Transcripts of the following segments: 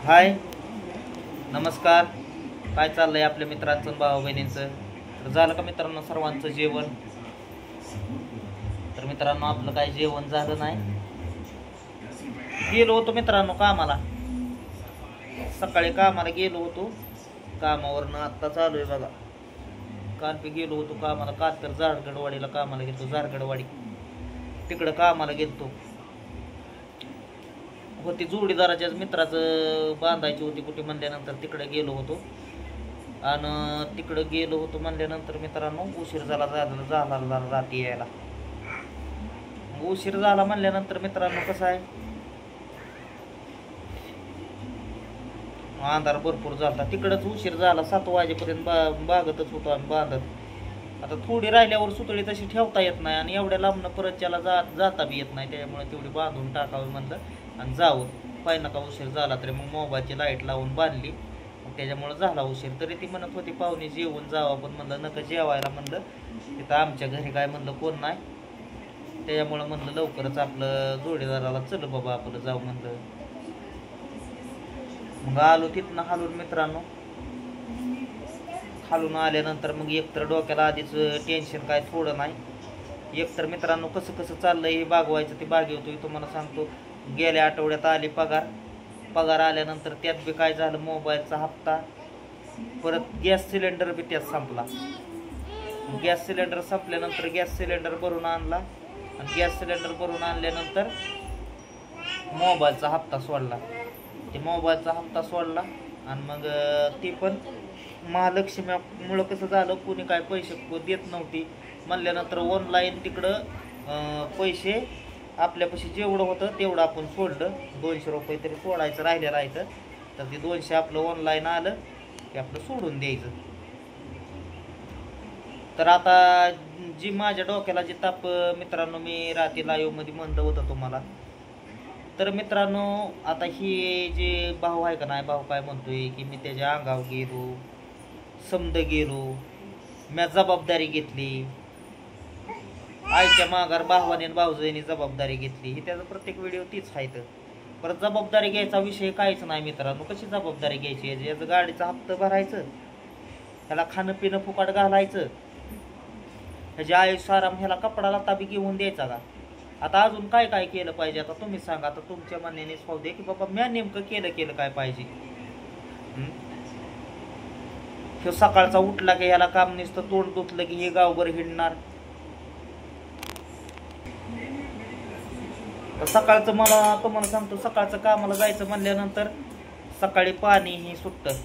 हाय, नमस्कार. काय चाललंय आपल्या मित्रांचं भाऊ बहिणींचं? तर झालं का मित्रांनो सर्वांचं जेवण? तर मित्रांनो आपलं काय जेवण झालं नाही. गेलो होतो मित्रांनो कामाला, सकाळी कामाला गेलो होतो. कामावरनं आत्ता चालू आहे बघा. काल बी गेलो होतो कामाला. काल तर झारगडवाडीला कामाला गेलो. झारगडवाडी तिकडं कामाला गेलतो. होती जोडीदाराच्याच मित्राचं बांधायची होती कुठे म्हणल्यानंतर तिकडे गेलो होतो. आणि तिकडे गेलो होतो म्हणल्यानंतर मित्रांनो उशीर झाला रात्री यायला. उशीर झाला म्हणल्यानंतर मित्रांनो कसं आहे, अंधार भरपूर झाला. तिकडंच उशीर झाला. 7 वाजेपर्यंत बागतच होतो आम्ही बांधत. आता थोडी राहिल्यावर सुतळी तशी ठेवता येत नाही आणि एवढ्या लांबनं परत त्याला जाता बी येत नाही. त्यामुळे तेवढी बांधून टाकावी म्हणलं आणि जावं. पाहिजे नका उशीर झाला तरी मग मोबाईलची लाईट लावून बांधली. मग त्याच्यामुळे झाला उशीर. तरी ती म्हणत होती पाहुणे जेवून जावं, पण म्हणलं नका जेवायला म्हणलं, तिथं आमच्या घरी काय म्हणलं कोण नाही. त्याच्यामुळं म्हणलं लवकरच आपलं जोडीदाराला चल बाबा आपलं जाऊ म्हणलं. मग आलो तिथनं हालून मित्रांनो. खालून आल्यानंतर मग एकतर डोक्याला आधीच टेन्शन काय थोडं नाही. एकतर मित्रांनो कसं कसं चाललंय हे बागवायचं ते बागवतोय तुम्हाला सांगतो. गेल्या आठवड्यात आली पगार आल्यानंतर त्यात बी काय झालं, मोबाईलचा हप्ता, परत गॅस सिलेंडर बी त्यात संपला. गॅस सिलेंडर संपल्यानंतर गॅस सिलेंडर भरून आणला आणि गॅस सिलेंडर भरून आणल्यानंतर मोबाईलचा हप्ता सोडला. ते मोबाईलचा हप्ता सोडला आणि मग ती पण महालक्ष्मीमुळं कसं झालं, कोणी काय पैसे देत नव्हती म्हणल्यानंतर ऑनलाईन तिकडं पैसे आपल्यापाशी जेवढं होतं तेवढं आपण सोडलं. 200 रुपये तरी सोडायचं राहिलं. तर ते 200 आपलं ऑनलाईन आलं की आपलं सोडून द्यायचं. तर आता जी माझ्या डोक्याला जी ताप मित्रांनो मी रात्री लाईव्हमध्ये म्हणलं होतं तुम्हाला, तर मित्रांनो आता ही जे भाऊ आहे का नाही, भाऊ काय म्हणतोय की मी त्याच्या अंगावर गेलो, समद गेलो, मी जबाबदारी घेतली, आईच्या माघार भावाने भाऊजाईने जबाबदारी घेतली. ही त्याचा प्रत्येक व्हिडिओ तीच आहे. तर परत जबाबदारी घ्यायचा विषय काहीच नाही मित्रांनो. कशी जबाबदारी घ्यायची? याचं गाडीचा हप्ता भरायचं, ह्याला खाणं पिणं फुकाट घालायचं, ह्याच्या आयुष्य आराम, ह्याला कपडा लता बी घेऊन द्यायचा का? आता अजून काय काय केलं पाहिजे? आता तुम्ही सांगा. आता तुमच्या म्हणण्यानेच पाहू दे की बाबा म्या नेमकं केलं काय पाहिजे. ह्यो सकाळचा उठला की ह्याला काम नसतं, तोंड धुतलं की हे गावभर हिंडणार. सकाळचं मला तुम्हाला सांगतो, सकाळचं कामाला जायचं म्हणल्यानंतर सकाळी पाणीही सुटतं.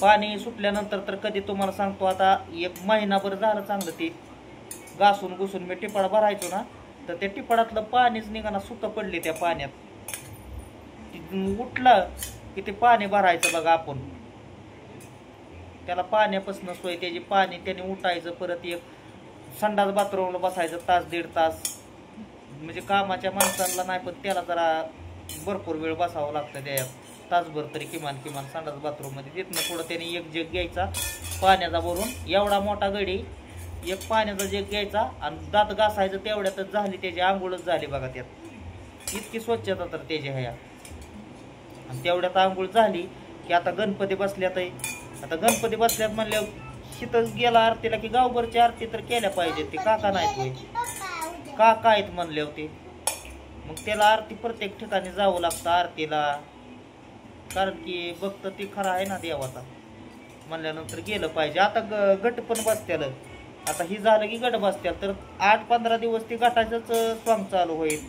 पाणी सुटल्यानंतर तर कधी तुम्हाला सांगतो आता 1 महिनाभर झालं चांगलं ते घासून घुसून मी टिपाड भरायचो ना, तर त्या टिपाडातलं पाणीच निघाना, सुतं पडली त्या पाण्यात. उठलं की ते पाणी भरायचं बघा आपण. त्याला पाण्यापासून सोय त्याची. पाणी त्याने उठायचं, परत एक संडास बाथरूमला बसायचं तास 1.5 तास. म्हणजे कामाच्या माणसांना नाही, पण त्याला जरा भरपूर वेळ बसावं लागतं त्याच्यात, तासभर तरी किमान संडास बाथरूममध्ये. तिथनं थोडं त्याने एक जग घ्यायचा पाण्याचा भरून, एवढा मोठा गडी, एक पाण्याचा जग घ्यायचा आणि दात घासायचं. तेवढ्यातच झाली त्याची आंघोळच झाली बघा. त्यात इतकी स्वच्छता तर त्याची ह्या. आणि तेवढ्यात आंघोळ झाली की आता गणपती बसल्यात. आता गणपती बसल्यात म्हणल्यावर तिथं गेला आरतीला की गावभरची आरती तर केल्या पाहिजे. ते काका नाहीत काका आहेत म्हणले होते. मग त्याला आरती प्रत्येक ठिकाणी जावं लागतं आरतीला, कारण की भक्त ती खरा आहे ना देवाचा म्हणल्यानंतर गेलं पाहिजे. आता गट पण बसत्याल. आता ही झालं की गट बसत्याल, तर 8-15 दिवस ती गटाचंच सॉंग चालू होईल.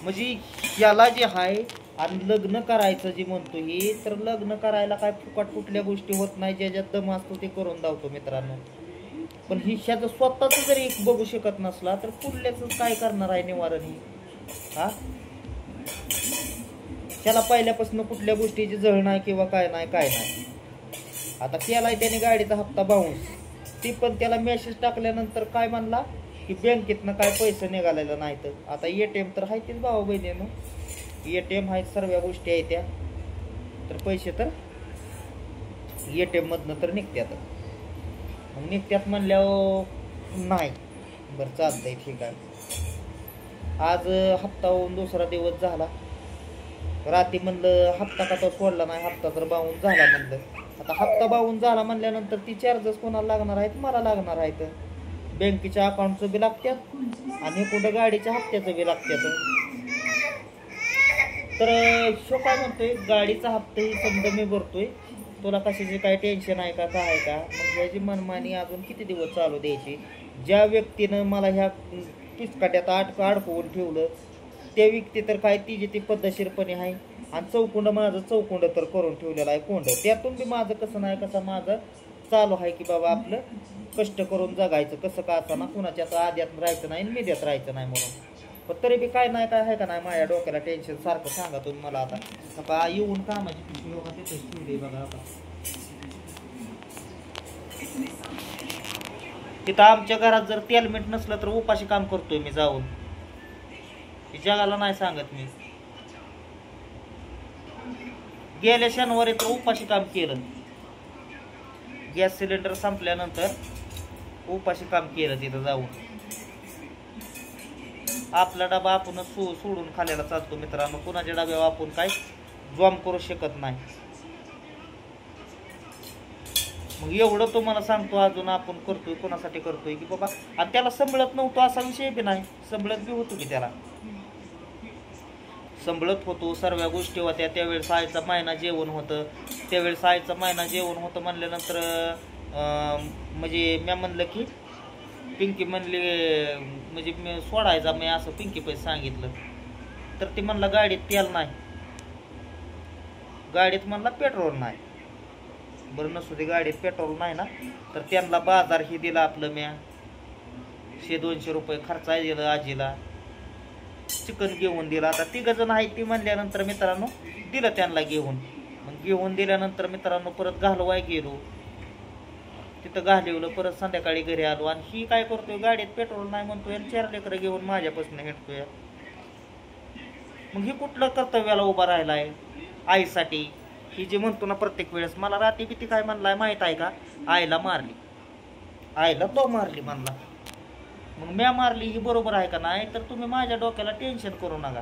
म्हणजे याला जे आहे आणि लग्न करायचं जे म्हणतो ही, तर लग्न करायला काय फुकट कुठल्या गोष्टी होत नाही. ज्याच्यात दम असतो ते करून धावतो मित्रांनो. पण ही ह्याचं स्वतःच जरी बघू शकत नसला तर पुढल्याच काय करणार आहे निवारण ही? हा, त्याला पहिल्यापासून कुठल्या गोष्टीची जळ नाही किंवा काय नाही. आता केलाय त्याने गाडीचा हप्ता बाउन्स. ती पण त्याला मेसेज टाकल्यानंतर काय म्हणला की बँकेतनं काय पैसे निघालेलं नाही. तर आता ATM तर आहे तेच भाऊ बहिणीनं, ATM आहेत, सर्व गोष्टी आहेत त्या. तर पैसे तर ATM मधनं तर निघत्यात. मग निघत्यात म्हणल्यावर नाही. बरं चालतंय, ठीक आहे. आज हप्ता होऊन दुसरा दिवस झाला. रात्री म्हणलं हप्ता का तो सोडला नाही, हप्ता तर बावून झाला म्हणलं. आता हप्ता बावून झाला म्हणल्यानंतर ती चार्जेस कोणाला लागणार आहेत? मला लागणार आहेत. बँकेच्या अकाउंटचं बी लागतात आणि कुठं गाडीच्या हप्त्याचं बी लागतात. तर शो काय म्हणतोय, गाडीचा हप्ता ही समजा मी भरतोय, तुला कशाची काय टेन्शन आहे का, काय आहे का? मग ह्याची मनमानी अजून किती दिवस चालू द्यायची? ज्या व्यक्तीनं मला ह्या पिचकाट्यात अडकवून ठेवलं त्या व्यक्ती तर काय तिची ती पद्धतशीरपणे आहे. आणि चौकुंड माझं चौकुंड तर करून ठेवलेलं आहे कोंड. त्यातून बी माझं कसं नाही कसं माझं चालू आहे की बाबा आपलं कष्ट करून जगायचं, कसं का असताना कुणाच्या आद्यात राहायचं नाही आणि मिद्यात राहायचं नाही म्हणून. पण तरी बी काय नाही काय आहे का नाही माझ्या डोक्याला टेन्शन सारखं. सांगा तुम्ही मला आता येऊन कामाची पिशवी बघा तिथंच ठेवली बघा. आता तिथं आमच्या घरात जर तेलमीठ नसलं तर उपाशी काम करतोय मी जाऊन. जगाला नाही सांगत मी. गेल्या शनिवारी तर उपाशी काम केलं. गॅस सिलेंडर संपल्यानंतर उपाशी काम केलं तिथं जाऊन. आपला डबा आपण सोडून खाल्ल्याला चालतो मित्रांनो. कुणाच्या डब्यावर आपण काय जॉम करू शकत नाही. मग एवढं तुम्हाला सांगतो अजून आपण करतोय कोणासाठी करतोय की बाबा. आणि त्याला संभळत नव्हतं असा विषय बी नाही, संभळत बी होतो की त्याला संभळत होतो. सर्व गोष्टी होत्या. त्यावेळेस आईचा महिना जेवण होतं. त्यावेळेस आईचा महिना जेवण होतं म्हणल्यानंतर म्हणजे मी म्हणलं की पिंकी म्हणली म्हणजे मी सोडायचा मी असं पिंकी पैसे सांगितलं. तर ती म्हणला गाडीत तेल नाही, गाडीत म्हणला पेट्रोल नाही. बरं नसू दे, गाडीत पेट्रोल नाही ना. तर त्यांना बाजार ही दिला आपलं म्या. 100-200 रुपये खर्चा दिलं आजीला. चिकन घेऊन दिलं. आता 3 जण आहेत ती म्हणल्यानंतर मित्रांनो दिलं त्यांना घेऊन. मग घेऊन दिल्यानंतर मित्रांनो परत घालवाय गेलो. तिथं घालवलं. परत संध्याकाळी घरी आलो. आणि ही काय करतोय, गाडीत पेट्रोल नाही म्हणतोय आणि 4 लेकरं घेऊन माझ्यापासून हिंडतोय. मग ही कुठलं कर्तव्याला उभा राहिलाय आईसाठी? ही जे म्हणतो ना प्रत्येक वेळेस, मला रात्री किती काय म्हणलाय माहित आहे का? आईला मारली, आईला तो मारली म्हणला. मग म्या मारली ही बरोबर आहे का नाही? तर तुम्ही माझ्या डोक्याला टेन्शन करू नका.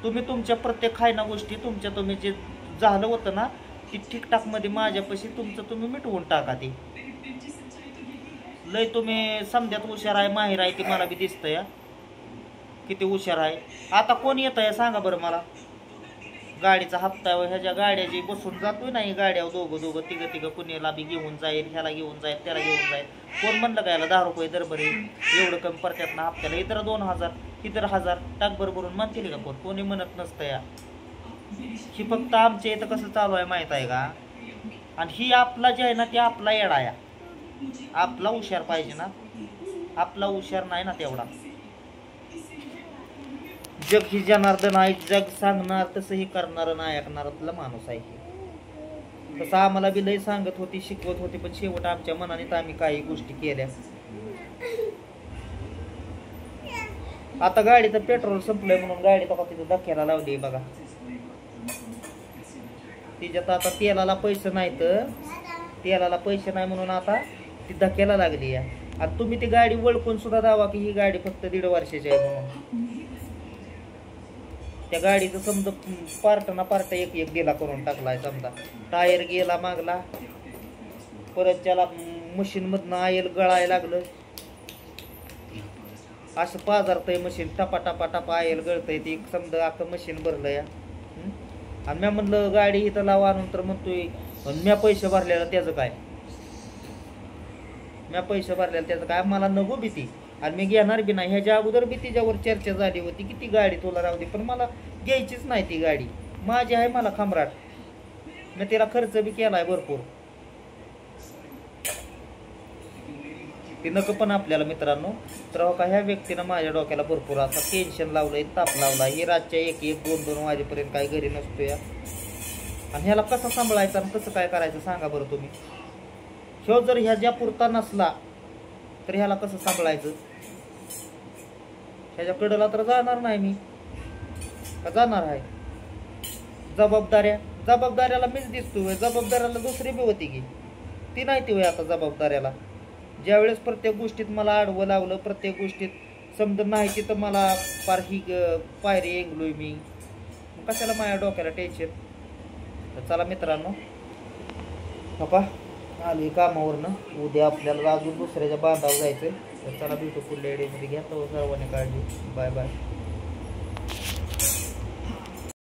तुम्ही तुमच्या प्रत्येक खायना गोष्टी तुमच्या तुम्ही जे झालं होतं ना ती ठीकठाक मध्ये माझ्यापाशी तुमचं तुम्ही मिटवून टाका. ते लय तुम्ही समध्यात हुशार आहे, माहीर आहे, ती मला बी दिसतंय किती हुशार आहे. आता कोण येत आहे सांगा बरं मला? गाडीचा हप्ता ह्याच्या गाड्याची बसून जातोय नाही गाड्यावर दोघं तिघं कुणीला बी घेऊन जाईल, ह्याला घेऊन जाईल, त्याला घेऊन जाईल. कोण म्हणलं का याला 10 रुपये दर बरे एवढं कमी पडत्यात ना हप्त्याला? इतर 2000 इतर 1000 टाक भरून म्हणतील का? कोणी म्हणत नसतं या. ही फक्त आमच्या इथं कसं चालू आहे माहित आहे का? आणि ही आपला जे आहे ना ते आपला येडा या. आपला हुशार पाहिजे ना, आपला हुशार नाही ना तेवढा. जग ही जनार्दन आहे, जग सांगणार तसंही करणार नाही ऐकणारातला माणूस आहे. तसं आम्हाला बी लय सांगत होती, शिकवत होती, पण शेवट आमच्या मनाने तर आम्ही काही गोष्टी केल्या. आता गाडीचं पेट्रोल संपलंय म्हणून गाडी तो तिथं धक्क्याला लावली बघा. तिच्यात आता तेलाला पैसे नाहीत, तेलाला पैसे नाही म्हणून आता ती धक्क्याला लागली या. आणि तुम्ही ती गाडी वळखून सुद्धा दावा की ही गाडी फक्त 1.5 वर्षाची आहे म्हणून. त्या गाडीचं समजा पार्ट एक गेला करून टाकलाय. समजा टायर गेला मागला, परत त्याला मशीन मधनं आयल गळायला लागलं. असं पाजारतंय मशीन, टपा टपा टपा आयल गळतंय. ती समजा अख्खं मशीन भरलं या. आणि म्या म्हणलं गाडी इथं लावा आणून, तर म्हणतोय म्या पैसे भरलेलं त्याचं काय, म्या पैसे भरलेलं त्याचं काय, मला नको भीती आणि मी घेणार बी नाही. ह्याच्या अगोदर बी तिच्यावर चर्चा झाली होती की ती गाडी तुला राहू दे, पण मला घ्यायचीच नाही ती गाडी. माझी आहे मला खमराट, मी तिला खर्च बी केलाय भरपूर. ती नको पण आपल्याला मित्रांनो. तर हो का ह्या व्यक्तीनं माझ्या डोक्याला भरपूर असा टेन्शन लावलंय, ताप लावला. ही रातच्या 1-2 वाजेपर्यंत काही घरी नसतो या. आणि ह्याला कसं सांभाळायचं आणि कसं काय करायचं सांगा बरं तुम्ही. ह्यो जर ह्याच्या पुरता नसला तर ह्याला कसं सांभाळायचं? ह्याच्या कडला तर जाणार नाही मी का जाणार आहे? जबाबदाऱ्याला मीच दिसतोय. जबाबदाऱ्याला दुसरी बी होती की ती नाही ती. आता जबाबदाऱ्याला ज्यावेळेस प्रत्येक गोष्टीत मला आडवं लावलं, प्रत्येक गोष्टीत समजा नाही तिथं मला पार ही पायरी एंगलोय मी. कशाला माझ्या डोक्याला टेन्शन. तर चला मित्रांनो, बाबा आली कामावरनं, उद्या आपल्याला अजून दुसऱ्याच्या बांधावर जायचं. तर चला भेटू पुढल्या व्हिडिओमध्ये. घ्या तो सर्वांनी काळजी. Bye bye.